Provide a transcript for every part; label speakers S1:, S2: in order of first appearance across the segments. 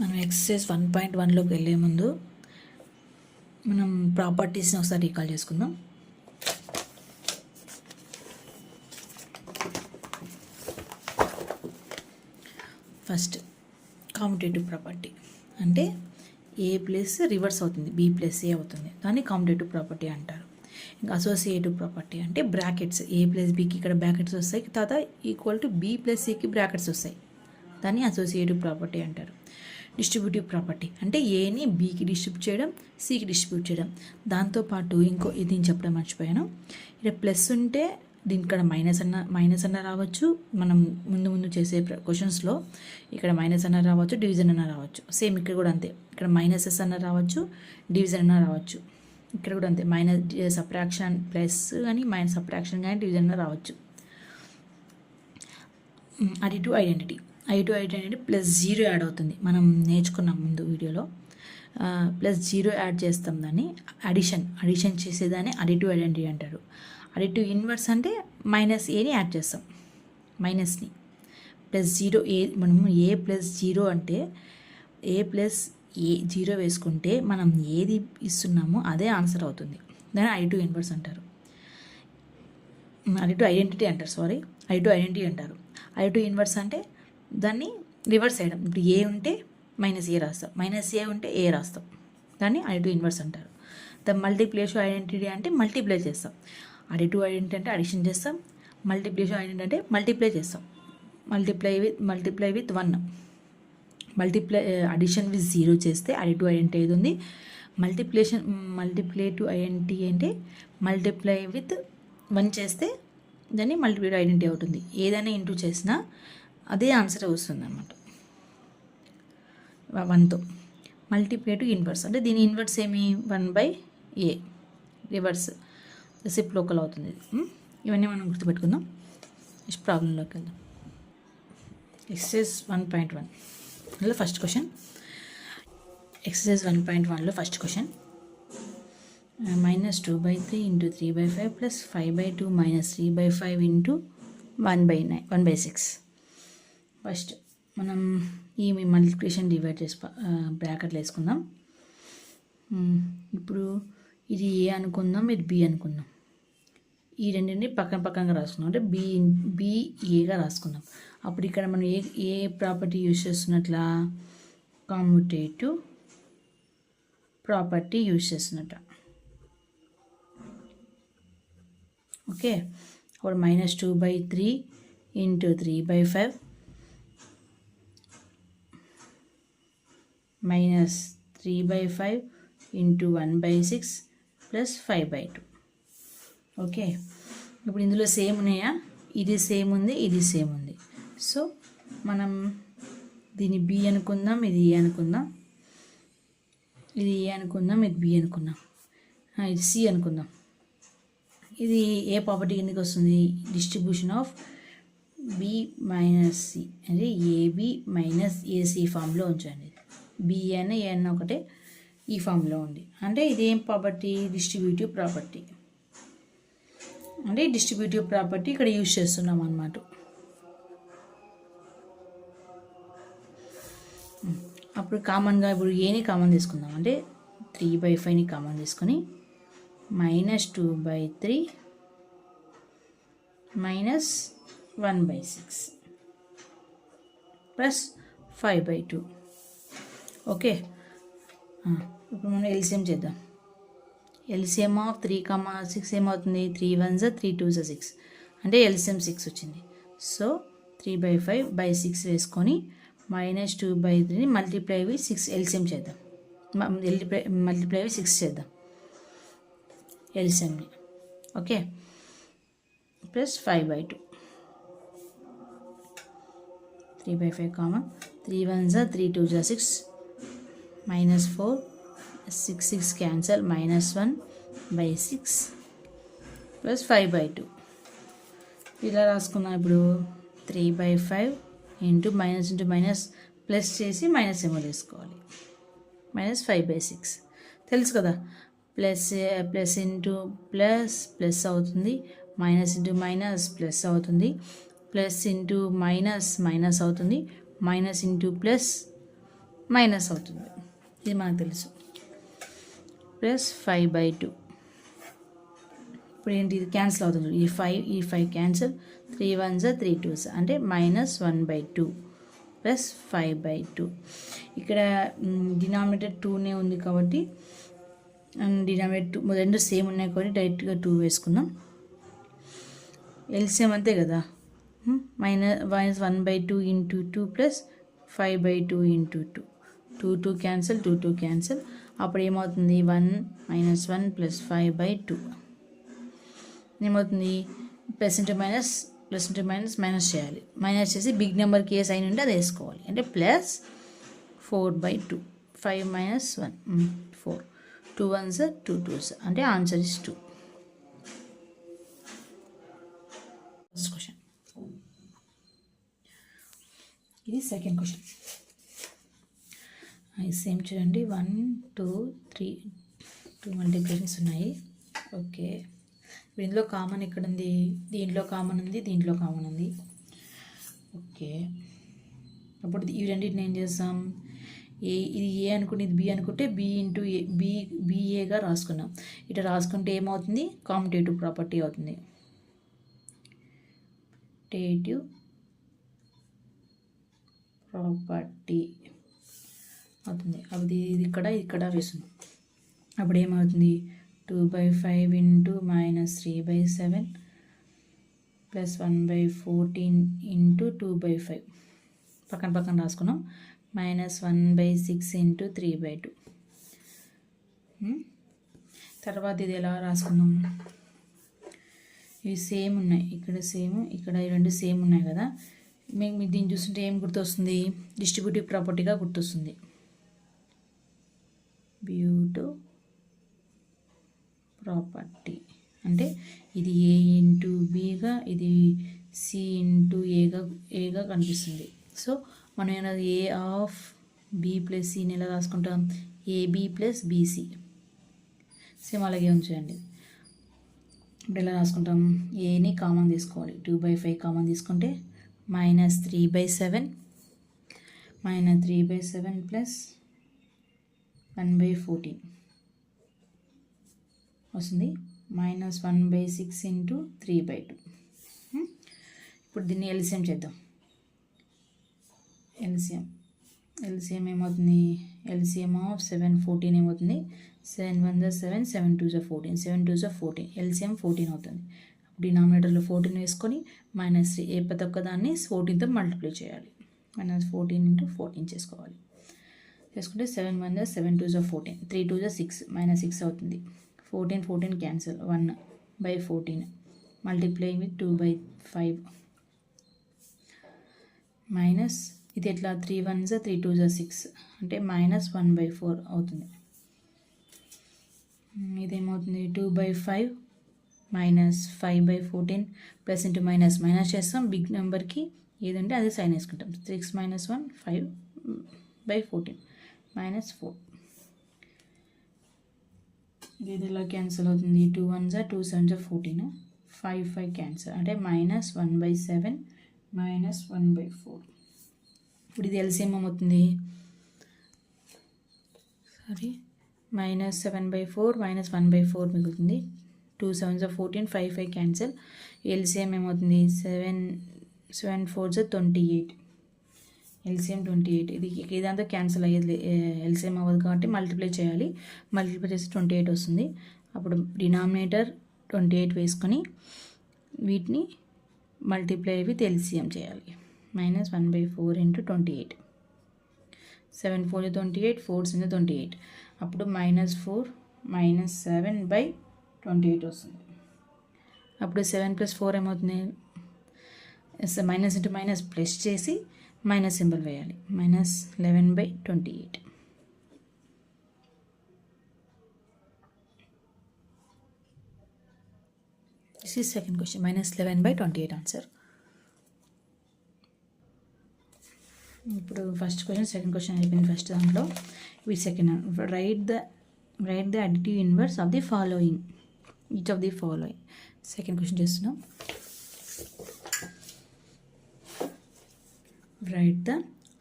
S1: మనం ఎక్సర్సైజ్ 1.1లోకి వెళ్ళే ముందు మనం ప్రాపర్టీస్ని ఒకసారి రీకాల్ చేసుకుందాం. ఫస్ట్ కామ్యుటేటివ్ ప్రాపర్టీ అంటే ఏ ప్లస్ రివర్స్ అవుతుంది, బి ప్లస్ ఏ అవుతుంది, దాన్ని కామ్యుటేటివ్ ప్రాపర్టీ అంటారు. ఇంకా అసోసియేటివ్ ప్రాపర్టీ అంటే బ్రాకెట్స్ ఏ ప్లస్ బికి ఇక్కడ బ్రాకెట్స్ వస్తాయి, తర్వాత ఈక్వల్ టు బి ప్లస్ ఏకి బ్రాకెట్స్ వస్తాయి, దాన్ని అసోసియేటివ్ ప్రాపర్టీ అంటారు. డిస్ట్రిబ్యూటివ్ ప్రాపర్టీ అంటే ఏని బీకి డిస్ట్రిబ్యూట్ చేయడం, సికి డిస్ట్రిబ్యూట్ చేయడం. దాంతోపాటు ఇది చెప్పడం మర్చిపోయాను, ఇక్కడ ప్లస్ ఉంటే దీని ఇక్కడ మైనస్ అన్న రావచ్చు. మనం ముందు చేసే క్వశ్చన్స్లో ఇక్కడ మైనస్ అన్న రావచ్చు, డివిజన్ అన్న రావచ్చు. సేమ్ ఇక్కడ కూడా అంతే, ఇక్కడ మైనసెస్ అన్న రావచ్చు, డివిజన్ అన్న రావచ్చు. ఇక్కడ కూడా అంతే, మైనస్ సబ్ట్రాక్షన్ ప్లస్ కానీ మైనస్ సబ్ట్రాక్షన్ కానీ డివిజన్ అన్న రావచ్చు. అడిటివ్ ఐడెంటిటీ ప్లస్ 0 యాడ్ అవుతుంది. మనం నేర్చుకున్నాం ముందు వీడియోలో. ప్లస్ 0 యాడ్ చేస్తాం, దాన్ని అడిషన్ చేసేదాన్ని అడిటివ్ ఐడెంటిటీ అంటారు. అడిటివ్ ఇన్వర్స్ అంటే మైనస్ ఏని యాడ్ చేస్తాం, మైనస్ని. ప్లస్ 0 మనము ఏ ప్లస్ 0 అంటే ఏ ప్లస్ ఏ 0 వేసుకుంటే మనం ఏది ఇస్తున్నామో అదే ఆన్సర్ అవుతుంది. దాన్ని అడిటివ్ ఇన్వర్స్ అంటారు, అడిటివ్ ఐడెంటిటీ అంటారు. అడిటివ్ ఇన్వర్స్ అంటే దాన్ని రివర్స్ చేయడం. ఇప్పుడు ఏ ఉంటే మైనస్ ఏ రాస్తాం, మైనస్ ఏ ఉంటే ఏ రాస్తాం, దాన్ని అడిటివ్ ఇన్వర్స్ అంటారు. ద మల్టిప్లికేటివ్ ఐడెంటిటీ అంటే మల్టిప్లై చేస్తాం. అడిటివ్ ఐడెంటిటీ అంటే అడిషన్ చేస్తాం, మల్టిప్లికేటివ్ ఐడెంటిటీ అంటే మల్టిప్లై చేస్తాం. Multiply with 1. అడిషన్ విత్ 0 చేస్తే అడిటివ్ ఐడెంటిటీ అవుతుంది. మల్టిప్లికేటివ్ ఐడెంటిటీ అంటే మల్టిప్లై విత్ 1 చేస్తే దాన్ని మల్టిప్లికేటివ్ ఐడెంటిటీ అవుతుంది. ఏదైనా ఇంటూ చేసినా అదే ఆన్సర్ వస్తుంది అన్నమాట 1తో. మల్టిప్లికేటివ్ ఇన్వర్స్ అంటే దీని ఇన్వర్స్ ఏమి 1/a, రివర్స్ రెసిప్రోకల్ అవుతుంది. ఇవన్నీ మనం గుర్తుపెట్టుకుందాం. నెక్స్ట్ ప్రాబ్లంలోకి వెళ్దాం. ఎక్సర్సైజ్ 1.1 అందులో ఫస్ట్ క్వశ్చన్. ఎక్సర్సైజ్ 1.1లో ఫస్ట్ క్వశ్చన్, -2/3 × 3/5 + 5/2 - 3/5 × 1/6. ఫస్ట్ మనం ఈ మల్టిప్లికేషన్ డివైడ్ చేసి బ్రాకెట్లు వేసుకుందాం. ఇప్పుడు ఇది ఏ అనుకుందాం, ఇది బి అనుకుందాం. ఈ రెండింటిని పక్కన రాసుకుందాం, అంటే బి ఏగా రాసుకుందాం. అప్పుడు ఇక్కడ మనం ఏ ప్రాపర్టీ యూజ్ చేస్తున్నట్లా, కామ్యుటేటివ్ ప్రాపర్టీ యూజ్ చేస్తున్నట్ట. ఓకే, అప్పుడు -2/3 × 3/5 -3/5 × 1/6 + 5/2. ఓకే, ఇప్పుడు ఇందులో సేమ్ ఉన్నాయా, ఇది సేమ్ ఉంది, ఇది సేమ్ ఉంది. సో మనం దీన్ని బి అనుకుందాం, ఇది ఏ అనుకుందాం, ఇది ఏ అనుకుందాం, ఇది బి అనుకుందాం, ఇది సి అనుకుందాం. ఇది ఏ ప్రాపర్టీ కిందకి వస్తుంది, distribution of B minus C అంటే ఏబి మైనస్ ఏసి ఫామ్లో ఉంచండి. బిఏన ఏఎన్ ఒకటే ఈ ఫామ్లో ఉంది. అంటే ఇదేం ప్రాపర్టీ, డిస్ట్రిబ్యూటివ్ ప్రాపర్టీ. అంటే డిస్ట్రిబ్యూటివ్ ప్రాపర్టీ ఇక్కడ యూజ్ చేస్తున్నాం అన్నమాట. అప్పుడు కామన్గా ఇప్పుడు ఏని కామన్ తీసుకుందాం, అంటే 3/5ని కామన్ తీసుకొని -2/3 - 1/6 + 5/2. ఓకే, ఇప్పుడు మనం ఎల్సిఎం చేద్దాం. ఎల్సిఎం ఆఫ్ 3, 6 ఏమవుతుంది, 3 1s 3 2s 6 అంటే ఎల్సిఎం 6 వచ్చింది. సో 3/5/6 వేసుకొని -2/3ని మల్టిప్లై విత్ 6 ఎల్సిఎం చేద్దాం. మల్టిప్లై విత్ 6 చేద్దాం ఎల్సిఎంని. Okay, + 5/2. 3/5 common, 3 1s 3 2s 6 -4 6 cancel, -1/6 + 5/2. ఇలా రాసుకున్నాం. ఇప్పుడు 3/5 × ప్లస్ చేసి మైనస్ ఏమో వేసుకోవాలి, -5/6 తెలుసు కదా. ప్లస్ ఇంటూ ప్లస్ అవుతుంది, మైనస్ ఇంటూ మైనస్ ప్లస్ అవుతుంది, ప్లస్ ఇంటూ మైనస్ అవుతుంది, మైనస్ ఇంటూ ప్లస్ మైనస్ అవుతుంది, ఇది మనకు తెలుసు. ప్లస్ 5/2. ఇప్పుడు ఏంటి, ఇది క్యాన్సిల్ అవుతుంది. ఈ ఫైవ్ క్యాన్సిల్, 3 1s 3 2s అంటే -1/2 ప్లస్ 5/2. ఇక్కడ డినామినేటర్ 2నే ఉంది కాబట్టి డినామినేటర్ 2 రెండు సేమ్ ఉన్నాయి కాబట్టి డైరెక్ట్గా 2 వేసుకుందాం. ఎల్సిఎం అంతే కదా, -1/2 into 2 plus 5/2 into 2. 2 cancel, 2 cancel. అప్పుడు ఏమవుతుంది, 1 - 1 ప్లస్ 5/2 ఏమవుతుంది, ప్లస్ ఇంటూ మైనస్ చేయాలి. మైనస్ చేసి బిగ్ నెంబర్కి ఏ సైన్ ఉంటే అది వేసుకోవాలి. అంటే ప్లస్ 4/2. 5 - 1 4. 2 1s 2 2s అంటే ఆన్సర్ ఇస్ 2. First question. ఇది సెకండ్ క్వశ్చన్. సేమ్ చూడండి, 1 2 3 2 మల్టిప్లికేషన్స్ ఉన్నాయి. ఓకే, ఇందులో కామన్ ఎక్కడ ఉంది, దీంట్లో కామన్ ఉంది, దీంట్లో కామన్ ఉంది. ఓకే, అప్పుడు ఈ రెండింటిని ఏం చేస్తాం, ఇది ఏ అనుకుంటే ఇది బి అనుకుంటే బి ఇంటూ ఏ బిఏగా రాసుకున్నాం. ఇట్లా రాసుకుంటే ఏమవుతుంది, కామ్యుటేటివ్ ప్రాపర్టీ అవుతుంది. కామ్యుటేటివ్ ప్రాపర్టీ అవుతుంది. అది ఇది ఇక్కడ వేస్తుంది. అప్పుడు ఏమవుతుంది, 2/5 ఇంటూ -3/7 ప్లస్ 1/14 ఇంటూ 2/5 పక్కన రాసుకున్నాం. -1/6 ఇంటూ 3/2. తర్వాత ఇది ఎలా రాసుకున్నాం, ఇవి సేమ్ ఉన్నాయి, ఇక్కడ సేమ్, ఇక్కడ ఈ రెండు సేమ్ ఉన్నాయి కదా. మీకు దీన్ని చూస్తుంటే ఏం గుర్తొస్తుంది, డిస్ట్రిబ్యూటివ్ ప్రాపర్టీగా గుర్తొస్తుంది. బ్యూటివ్ ప్రాపర్టీ అంటే ఇది ఏ ఇంటూ బిగా, ఇది సి ఇంటూ ఏగా కనిపిస్తుంది. సో మనం ఏమన్నది, ఏ ఆఫ్ బి ప్లస్ సిని ఎలా రాసుకుంటాం, ఏబి ప్లస్ బీసీ. సేమ్ అలాగే ఉంచండి. ఇప్పుడు ఎలా రాసుకుంటాం, ఏని కామన్ తీసుకోవాలి. 2/5 కామన్ తీసుకుంటే -3/7 ప్లస్ 1/14 వస్తుంది. -1/6 ఇంటూ 3/2. ఇప్పుడు దీన్ని ఎల్సిఎం చేద్దాం. ఎల్సిఎం ఏమవుతుంది, ఎల్సిఎం ఆఫ్ 7 14 ఏమవుతుంది, 7 1 7 7 2 14 7 2 14 ఎల్సిఎం 14 అవుతుంది. డినామినేటర్లో 14 వేసుకొని -3 ఏ ప్రతి ఒక్క దాన్ని 14తో మల్టిప్లై చేయాలి. -14 ఇంటూ 14 చేసుకోవాలి. చేసుకుంటే 7 1 7 2 14 3 2 6 -6 అవుతుంది. 14 క్యాన్సిల్, 1/14 మల్టిప్లై విత్ 2/5 మైనస్ ఇది ఎట్లా, 3 1 3 2 6 అంటే -1/4 అవుతుంది. ఇదేమవుతుంది, 2/5 -5/14 ప్లస్ ఇంటూ మైనస్ చేస్తాం. బిగ్ నెంబర్కి ఏదంటే అదే సైన్ వేసుకుంటాం. 6 - 1 5/14 -4. ఇది ఇలా క్యాన్సిల్ అవుతుంది. 2 1 2 7 14 5 క్యాన్సిల్ అంటే -1/7 -1/4. ఇప్పుడు ఇది ఎల్సిఎం అవుతుంది, -7/4 -1/4 మిగులుతుంది. 2 7 14 5 క్యాన్సిల్. ఎల్సిఎం ఏమవుతుంది, 7 4 28 ఎల్సిఎం 28. ఇదంతా క్యాన్సిల్ అయ్యేది, ఎల్సిఎం అవ్వదు కాబట్టి మల్టిప్లై చేయాలి. మల్టిప్లై చేసి 28 వస్తుంది. అప్పుడు డినామినేటర్ 28 వేసుకొని వీటిని మల్టిప్లై విత్ ఎల్సిఎం చేయాలి. -1/4 ఇంటూ 28. 7 4 28 4 28 అప్పుడు -4 -7/28 వస్తుంది. అప్పుడు 7 + 4 ఏమవుతుంది, మైనస్ ఇంటూ మైనస్ ప్లస్ చేసి మైనస్ సింబల్ వేయాలి. -11/28. This is second question. -11/28 answer. ఇప్పుడు ఫస్ట్ క్వశ్చన్ సెకండ్ క్వశ్చన్ అయిపోయింది. ఫస్ట్ దాంట్లో ఇవి second. Write the additive inverse of the following, each of the following. Second question చేస్తున్నాం. Write the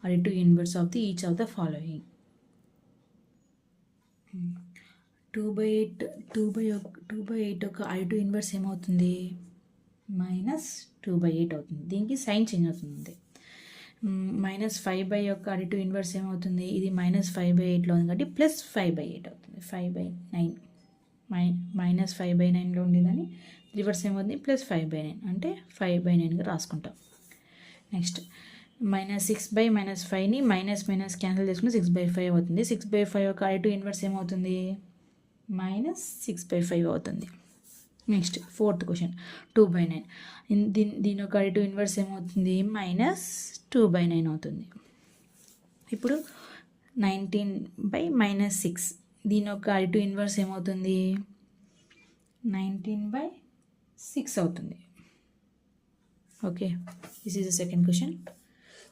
S1: additive inverse of the each of the following. 2/8 యొక్క additive inverse ఏమవుతుంది? -2/8 అవుతుంది. దీనికి sign change అవుతుంది. -5 యొక్క additive inverse ఏమవుతుంది? ఇది -5/8లో ఉంది కాబట్టి +5/8 అవుతుంది. 5/9 -5/9లో ఉండేదని రివర్స్ ఏమవుతుంది? +5/9 అంటే 5/9గా రాసుకుంటాం. నెక్స్ట్ -6/- -5ని మైనస్ క్యాన్సిల్ చేసుకుంటే 6/5 అవుతుంది. 6/5 యొక్క additive inverse ఏమవుతుంది? -6/5 అవుతుంది. Next 4th question 2/9. దీని యొక్క additive inverse ఏమవుతుంది? -2/9 అవుతుంది. ఇప్పుడు 19/-6 దీని యొక్క additive inverse ఏమవుతుంది? 19/6 అవుతుంది. Okay, this is the second question.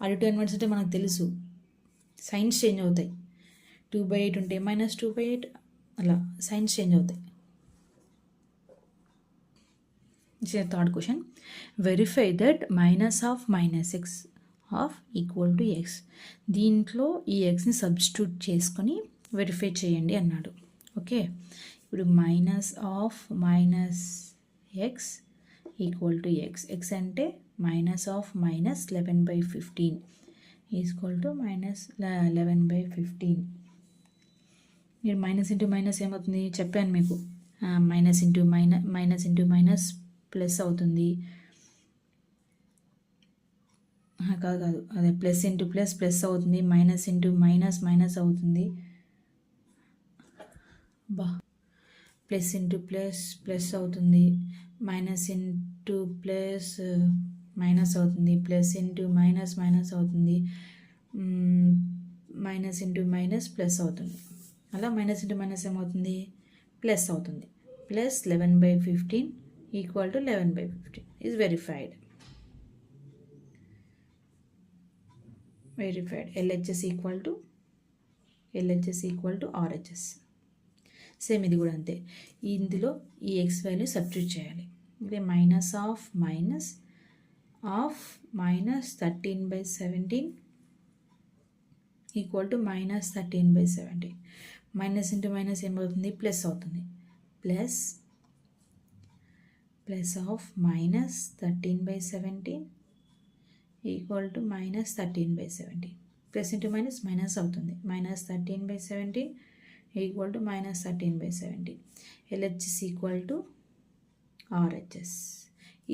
S1: additive inverse అంటే మనకు తెలుసు, సైన్స్ చేంజ్ అవుతాయి. 2/8 ఉంటే -2/8 అలా సైన్స్ చేంజ్ అవుతాయి. This is third question. Verify that -(-x) equal to x. దీంట్లో ఈ ఎక్స్ని సబ్స్టిట్యూట్ చేసుకొని వెరిఫై చేయండి అన్నాడు. ఓకే, ఇప్పుడు -(-x) equal to x. x అంటే -(-11/15) ఈక్వల్ టు -11/15. మీరు మైనస్ ఇంటూ మైనస్ ఏమవుతుంది చెప్పాను మీకు. మైనస్ ఇంటూ మైనస్ ప్లస్ అవుతుంది. కాదు అదే ప్లస్ ఇంటూ ప్లస్ అవుతుంది. మైనస్ ఇంటూ మైనస్ అవుతుంది. ప్లస్ ఇంటూ ప్లస్ అవుతుంది. మైనస్ ఇంటూ ప్లస్ మైనస్ అవుతుంది. ప్లస్ ఇంటూ మైనస్ అవుతుంది. మైనస్ ఇంటూ మైనస్ ప్లస్ అవుతుంది. అలా మైనస్ ఇంటూ మైనస్ ఏమవుతుంది? ప్లస్ అవుతుంది. Plus 11/15 equal to 11/15 is verified. LHS equal to RHS. Same ఇది కూడా అంతే. ఇందులో ఈ x వాల్యూ సబ్స్టిట్యూట్ చేయాలి. అంటే -13/17 equal to -13/17. Minus into minus ఏమవుతుంది? ప్లస్ అవుతుంది. Plus -13/17 equal to -13/17. Plus into minus అవుతుంది. -13/17 equal to -13/17. LHS equal to RHS.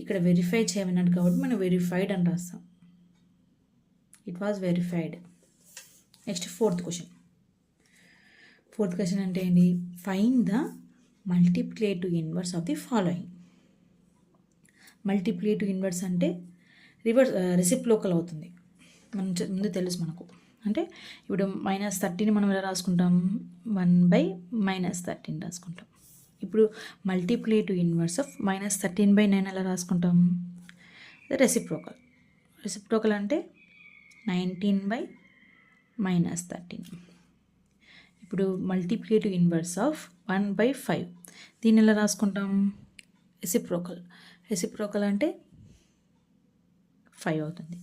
S1: ఇక్కడ వెరిఫై చేయమన్నాడు కాబట్టి మనం వెరిఫైడ్ అని రాస్తాం. It was verified. Next fourth question అంటే ఏంటి? Find the multiplicative inverse of the following. Multiplicative inverse అంటే రెసిప్రోకల్ అవుతుంది. ముందు తెలుసు మనకు. అంటే ఇప్పుడు -13ని మనం ఎలా రాసుకుంటాం? 1/-13 రాసుకుంటాం. ఇప్పుడు మల్టిప్లికేటివ్ ఇన్వర్స్ ఆఫ్ -13/9 ఎలా రాసుకుంటాం? రెసిప్రోకల్ అంటే 19/-13. ఇప్పుడు మల్టిప్లికేటివ్ ఇన్వర్స్ ఆఫ్ 1/5 దీన్ని ఎలా రాసుకుంటాం? రెసిప్రోకల్ అంటే 5 అవుతుంది.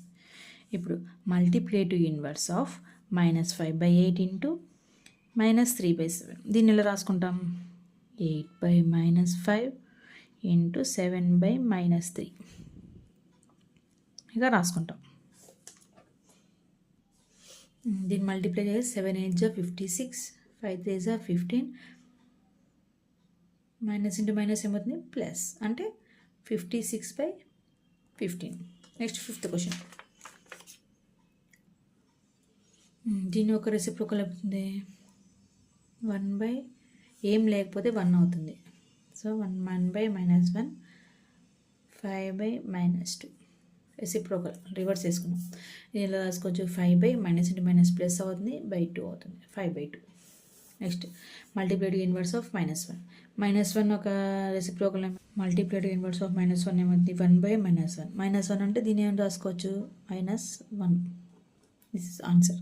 S1: ఇప్పుడు మల్టిప్లికేటివ్ ఇన్వర్స్ ఆఫ్ -5/8 ఇంటూ -3/7 దీన్ని ఎలా రాసుకుంటాం? 8/-5 ఇంటూ 7/-3 ఇక రాసుకుంటాం. దీన్ని మల్టిప్లై చేసి 7 8 56, 5 3 15, మైనస్ ఇంటూ మైనస్ ఏమవుతుంది? ప్లస్ అంటే 56/15. Next 5th question. దీని ఒక రెసిప్రోకల్ అవుతుంది 1/, ఏం లేకపోతే 1 అవుతుంది. సో 1/-1, 5/-2 రెసిప్రోకల్ రివర్స్ చేసుకున్నాం. ఇది ఎలా రాసుకోవచ్చు? 5/, మైనస్ ఇంటూ మైనస్ ప్లస్ అవుతుంది, /2 అవుతుంది. 5/2. Next multiplicative inverse of -1. -1 ఒక రెసిప్రోకల్. మల్టిప్లికేటివ్ ఇన్వర్స్ ఆఫ్ -1 ఏమవుతుంది? 1/-1. -1 అంటే దీన్ని ఏమైనా రాసుకోవచ్చు? -1. This is answer.